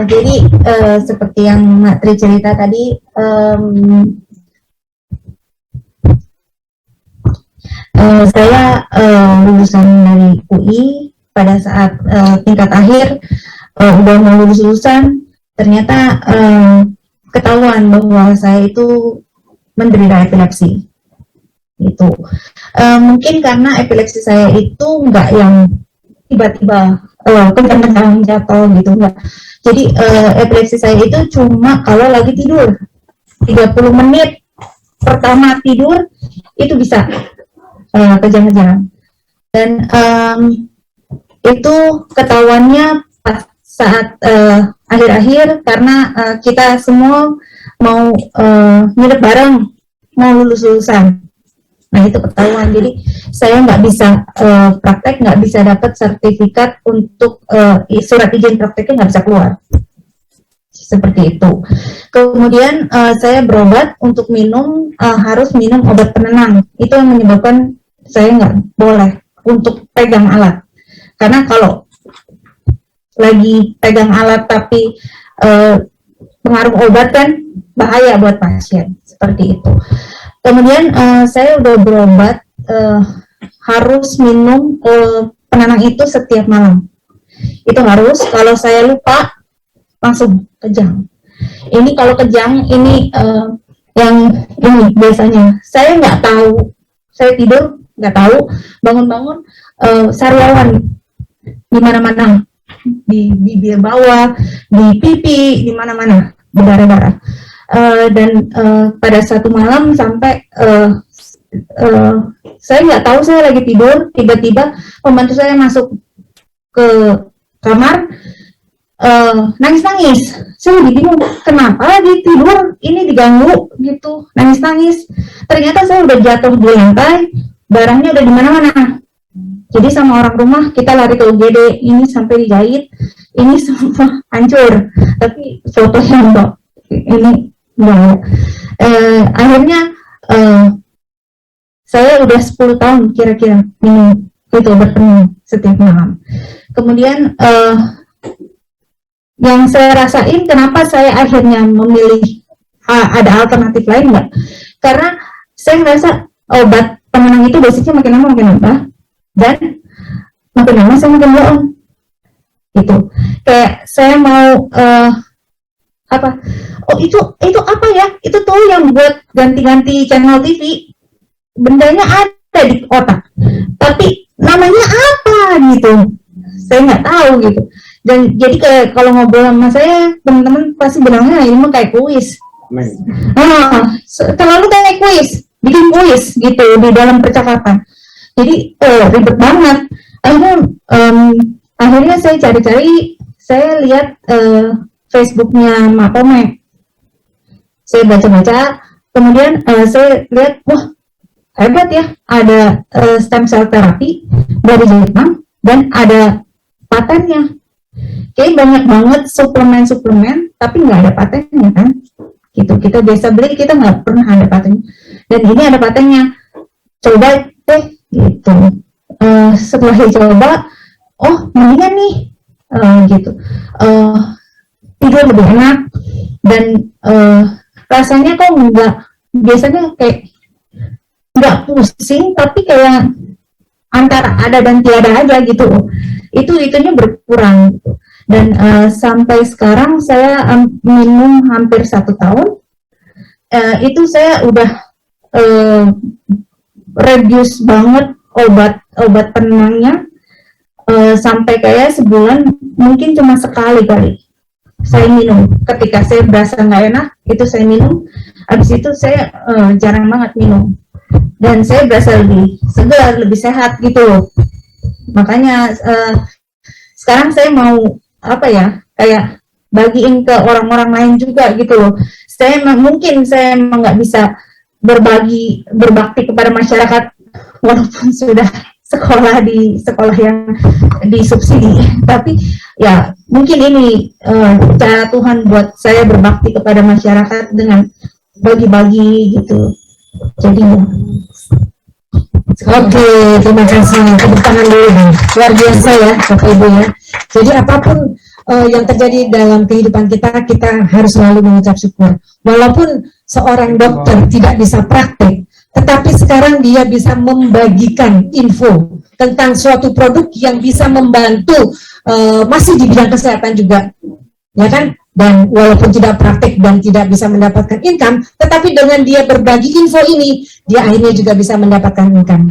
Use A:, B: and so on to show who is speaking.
A: Jadi seperti yang Mbak Tri cerita tadi, saya lulusan dari UI pada saat tingkat akhir, udah mau lulusan, ternyata ketahuan bahwa saya itu menderita epilepsi. Itu mungkin karena epilepsi saya itu nggak yang tiba-tiba kencang-kencang jatuh gitu, enggak. Jadi epilepsi saya itu cuma kalau lagi tidur 30 menit pertama tidur itu bisa kejang-kejang, dan itu ketahuannya pas saat akhir-akhir karena kita semua mau nginep bareng, mau lulusan. Nah itu ketahuan, jadi saya nggak bisa praktek, nggak bisa dapat sertifikat untuk surat izin prakteknya nggak bisa keluar, seperti itu. Kemudian saya berobat untuk minum, harus minum obat penenang. Itu yang menyebabkan saya nggak boleh untuk pegang alat, karena kalau lagi pegang alat tapi pengaruh obat kan bahaya buat pasien, seperti itu. Kemudian saya udah berobat, harus minum penenang itu setiap malam. Itu harus, kalau saya lupa langsung kejang. Ini kalau kejang, ini yang ini biasanya. Saya nggak tahu, saya tidur nggak tahu, bangun-bangun sariawan di mana-mana, di bibir bawah, di pipi, di mana-mana berdarah-darah. Dan pada satu malam sampai saya nggak tahu, saya lagi tidur, tiba-tiba pembantu saya masuk ke kamar nangis-nangis. Saya lebih bingung, kenapa lagi tidur ini diganggu gitu, nangis-nangis. Ternyata saya udah jatuh di lantai, barangnya udah di mana-mana. Jadi sama orang rumah kita lari ke UGD, ini sampai dijahit, ini semua hancur. Tapi fotonya enggak, ini enggak. Akhirnya saya udah 10 tahun kira-kira minum itu obat penenang setiap malam. Kemudian yang saya rasain, kenapa saya akhirnya memilih ada alternatif lain enggak? Karena saya ngerasa obat penenang itu dosisnya makin lama makin nambah, dan makin lama saya makin bohong. Gitu. Kayak saya mau apa? Oh itu apa ya? Itu tuh yang buat ganti-ganti channel TV. Bendanya ada di otak, tapi namanya apa gitu? Saya nggak tahu gitu. Dan jadi kayak kalau ngobrol sama saya, teman-teman pasti bilangnya ini mah kayak kuis. Terlalu kayak kuis, bikin kuis gitu di dalam percakapan. Jadi ribet banget. Akhirnya saya cari-cari, saya lihat Facebooknya Mapome. Saya baca-baca, kemudian saya lihat, wah hebat ya, ada stem cell terapi dari Jepang dan ada patennya. Kayak banyak banget suplemen-suplemen, tapi nggak ada patennya kan? Gitu, kita biasa beli, kita nggak pernah ada patennya. Dan ini ada patennya. Coba deh, gitu. Setelah dicoba, oh mendingan nih, gitu. Tidur lebih enak dan rasanya kok nggak, biasanya kayak nggak pusing, tapi kayak antara ada dan tiada aja gitu. Itunya berkurang gitu. Dan sampai sekarang saya minum hampir 1 tahun, itu saya udah reduce banget obat penenangnya, sampai kayak sebulan mungkin cuma sekali kali saya minum. Ketika saya berasa nggak enak, itu saya minum. Habis itu saya jarang banget minum. Dan saya berasa lebih segar, lebih sehat gitu. Makanya sekarang saya mau kayak bagiin ke orang-orang lain juga gitu loh. Saya mungkin saya emang nggak bisa berbakti kepada masyarakat walaupun sudah sekolah di sekolah yang disubsidi, tapi ya mungkin ini cara Tuhan buat saya berbakti kepada masyarakat dengan bagi-bagi gitu. Jadi
B: oke, terima kasih. Tepuk tangan dulu, luar biasa ya Bapak Ibu ya. Jadi apapun yang terjadi dalam kehidupan kita, kita harus selalu mengucap syukur. Walaupun seorang dokter tidak bisa praktek, tetapi sekarang dia bisa membagikan info tentang suatu produk yang bisa membantu masih di bidang kesehatan juga, ya kan? Dan walaupun tidak praktek dan tidak bisa mendapatkan income, tetapi dengan dia berbagi info ini, dia akhirnya juga bisa mendapatkan income.